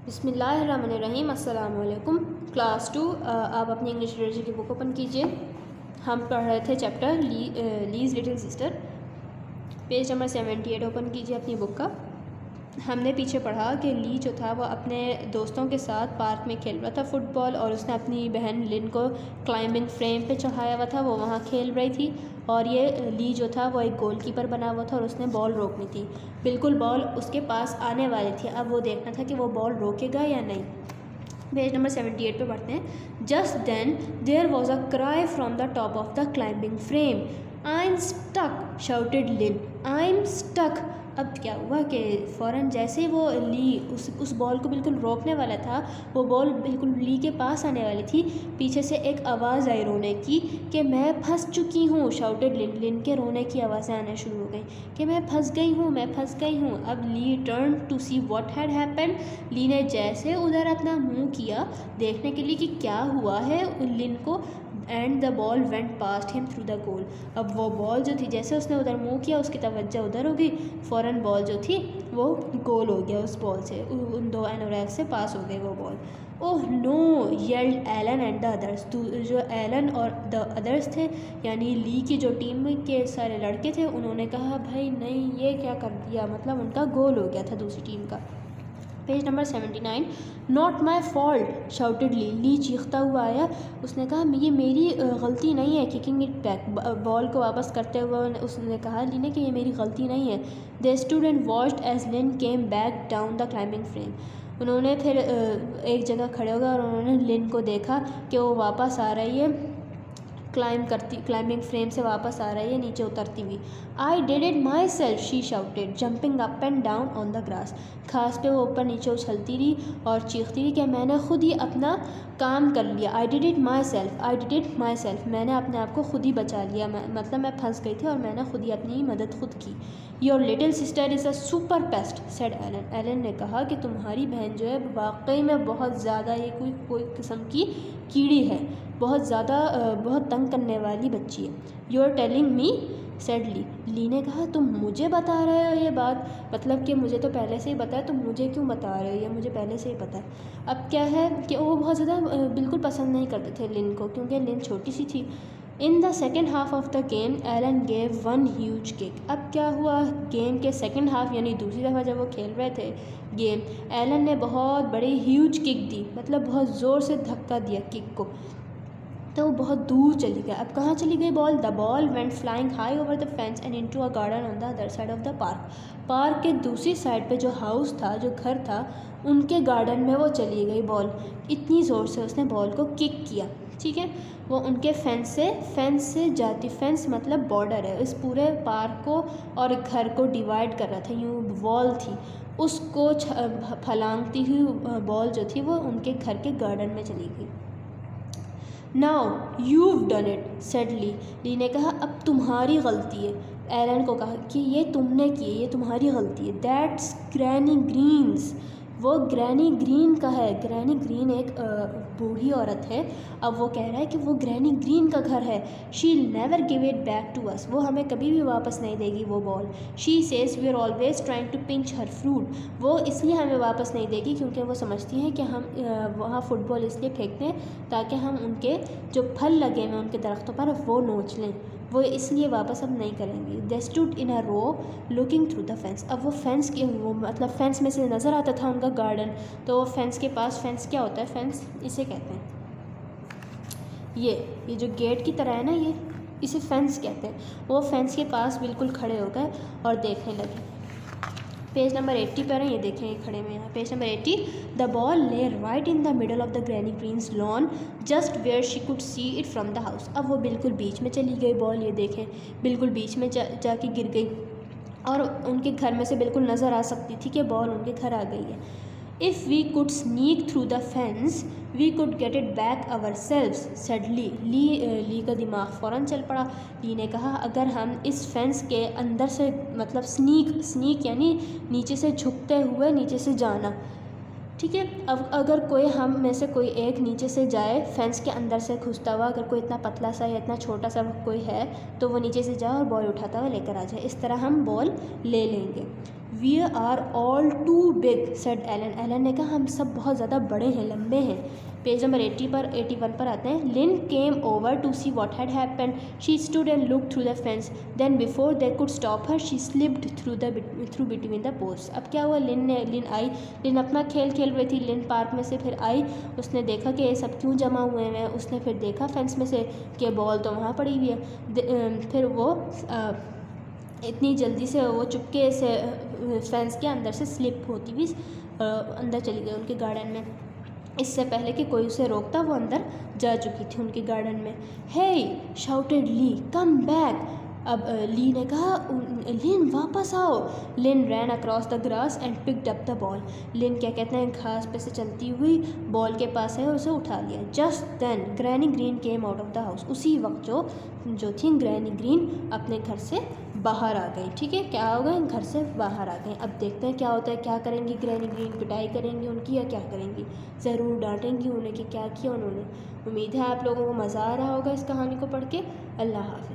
बिस्मिल्लाहिर्रहमानिर्रहीम। अस्सलाम वालेकुम। क्लास 2 आप अपनी इंग्लिश लिटरेचर की बुक ओपन कीजिए। हम पढ़ रहे थे chapter lease little sister. Page number 78 open कीजिए अपनी बुक का। हमने पीछे पढ़ा कि ली जो था वो अपने दोस्तों के साथ पार्क में खेल रहा था फुटबॉल, और उसने अपनी बहन लिन को क्लाइंबिंग फ्रेम पे चढ़ाया हुआ था, वो वहाँ खेल रही थी। और ये ली जो था वो एक गोलकीपर बना हुआ था और उसने बॉल रोकनी थी। बिल्कुल बॉल उसके पास आने वाली थी, अब वो देखना था कि वो बॉल रोकेगा या नहीं। पेज नंबर 78 पे पढ़ते हैं। Just then there was a cry from the top of the climbing frame. I am stuck shouted Lin. I am stuck. अब क्या हुआ कि फ़ौरन जैसे ही वो ली उस बॉल को बिल्कुल रोकने वाला था, वो बॉल बिल्कुल ली के पास आने वाली थी, पीछे से एक आवाज़ आई रोने की कि मैं फंस चुकी हूँ। शाउटेड लिन। लिन के रोने की आवाज़ें आना शुरू हो गई कि मैं फंस गई हूँ, मैं फंस गई हूँ। अब Lee turn to see what had happened. Lee ने जैसे उधर अपना मुंह किया देखने के लिए कि क्या हुआ है लिन को, and the ball went past him through the goal. अब वो बॉल जो थी, जैसे उसने उधर मुंह किया उसकी तवज्जो उधर हो गई, फ़ौरन बॉल जो थी वो गोल हो गया उस बॉल से, उन दो एनोरैक से पास हो गई वो ball. Oh no yelled Alan and the others. जो एलन और द अदर्स थे यानी ली की जो टीम के सारे लड़के थे, उन्होंने कहा भाई नहीं, ये क्या कर दिया, मतलब उनका गोल हो गया था दूसरी टीम का। Page number 79। Not my fault shouted Lee. Lee चीखता हुआ आया, उसने कहा ये मेरी गलती नहीं है। किकिंग इट बैक, बॉल को वापस करते हुए उसने कहा ली ने कि ये मेरी गलती नहीं है। They stood and watched as Lin came back down the climbing frame. उन्होंने फिर एक जगह खड़े हो गए और उन्होंने लिन को देखा कि वो वापस आ रही है, क्लाइंबिंग फ्रेम से वापस आ रही है नीचे उतरती हुई। I did it my self she shouted jumping up and down on the grass. घास पे वो ऊपर नीचे उछलती रही और चीखती रही कि मैंने खुद ही अपना काम कर लिया। I did it my self, I did it my self, मैंने अपने आप को खुद ही बचा लिया, मतलब मैं फंस गई थी और मैंने खुद ही अपनी मदद खुद की। Your little sister is a super pest said Alan. Alan ने कहा कि तुम्हारी बहन जो है वाकई में बहुत ज़्यादा ये कोई किस्म की कीड़ी है, बहुत ज़्यादा बहुत तंग करने वाली बच्ची है। You are telling me said Lee. Lee ने कहा तुम मुझे बता रहे हो ये बात, मतलब कि मुझे तो पहले से ही पता है, तुम मुझे क्यों बता रहे हो, ये मुझे पहले से ही पता है। अब क्या है कि वो बहुत ज़्यादा बिल्कुल पसंद नहीं करते थे लिन को, क्योंकि लिन छोटी सी थी। In the second half of the game Alan gave one huge kick. अब क्या हुआ, गेम के सेकेंड हाफ यानी दूसरी दफ़ा जब वो खेल रहे थे गेम, एलन ने बहुत बड़ी ह्यूज किक दी, मतलब बहुत ज़ोर से धक्का दिया किक को, तो वो बहुत दूर चली गई। अब कहाँ चली गई ball? The ball went flying high over the fence and into a garden on the other side of the park. Park के दूसरी साइड पे जो हाउस था, जो घर था, उनके गार्डन में वो चली गई बॉल। इतनी ज़ोर से उसने बॉल को किक किया, ठीक है। वो उनके फेंस से जाती, फेंस मतलब बॉर्डर है, इस पूरे पार्क को और घर को डिवाइड कर रहा था, यूँ वॉल थी, उसको फलांगती हुई बॉल जो थी वो उनके घर के गार्डन में चली गई। Now यूव done it said Lee. Lee ने कहा अब तुम्हारी गलती है। एलन को कहा कि ये तुमने की है, ये तुम्हारी गलती है। That's Granny Green's. वो ग्रैनी ग्रीन का है। ग्रैनी ग्रीन एक बूढ़ी औरत है। अब वो कह रहा है कि वो ग्रैनी ग्रीन का घर है। She never give it back to us. वो हमें कभी भी वापस नहीं देगी वो ball. She says we are always trying to pinch her fruit. वो इसलिए हमें वापस नहीं देगी क्योंकि वो समझती हैं कि हम वहाँ फुटबॉल इसलिए फेंकते हैं ताकि हम उनके जो फल लगे हुए उनके दरख्तों पर वो नोच लें, वो इसलिए वापस अब नहीं करेंगे। They stood in a row looking through the fence. अब वो फेंस के वो मतलब फेंस में से नज़र आता था उनका गार्डन, तो वो फेंस के पास, फेंस क्या होता है, फेंस इसे कहते हैं, ये जो गेट की तरह है ना, ये इसे फेंस कहते हैं। वो फेंस के पास बिल्कुल खड़े हो गए और देखने लगे। पेज नंबर 80 पर है, ये देखें ये खड़े में यहाँ। Page number 80। The ball lay right in the middle of the Granny Green's lawn just where she could see it from the house. अब वो बिल्कुल बीच में चली गई बॉल, ये देखें बिल्कुल बीच में जाके गिर गई और उनके घर में से बिल्कुल नज़र आ सकती थी कि बॉल उनके घर आ गई है। If we could sneak through the fence we could get it back ourselves said Lee. Lee का दिमाग फ़ौरन चल पड़ा। ली ने कहा अगर हम इस फेंस के अंदर से, मतलब स्नीक यानी नीचे से झुकते हुए नीचे से जाना, ठीक है। अब अगर कोई हम में से कोई एक नीचे से जाए फेंस के अंदर से घुसता हुआ, अगर कोई इतना पतला सा या इतना छोटा सा कोई है तो वो नीचे से जाए और बॉल उठाता हुआ लेकर आ जाए, इस तरह हम बॉल ले लेंगे। We are all too big said Alan. Alan ने कहा हम सब बहुत ज़्यादा बड़े हैं, लंबे हैं। पेज नंबर 81 पर आते हैं। Lin came over to see what had happened, she stood and look through the fence, then before they could stop her she slipped through between the post. अब क्या हुआ, लिन आई, लिन अपना खेल खेल रही थी। लिन पार्क में से फिर आई, उसने देखा कि ये सब क्यों जमा हुए हैं। उसने फिर देखा फेंस में से कि बॉल तो वहाँ पड़ी हुई है। फिर वो इतनी जल्दी से वो चुपके से फेंस के अंदर से स्लिप होती हुई अंदर चली गई उनके गार्डन में। इससे पहले कि कोई उसे रोकता वो अंदर जा चुकी थी उनके गार्डन में। He shouted Lee, come back. अब ली ने कहा लिन वापस आओ। Lin ran across the grass and picked up the ball. Lin क्या कहते हैं घास पे से चलती हुई बॉल के पास है, उसे उठा लिया। Just then Granny Green came out of the house. उसी वक्त जो थी ग्रैनी ग्रीन अपने घर से बाहर आ गई। ठीक है, क्या हो गए, घर से बाहर आ गए। अब देखते हैं क्या होता है, क्या करेंगी ग्रैनी ग्रीन, पिटाई करेंगी उनकी या क्या करेंगी। ज़रूर डांटेंगी उन्हें कि क्या किया उन्होंने। उम्मीद है आप लोगों को मज़ा आ रहा होगा इस कहानी को पढ़ के। अल्लाह हाफ़िज़।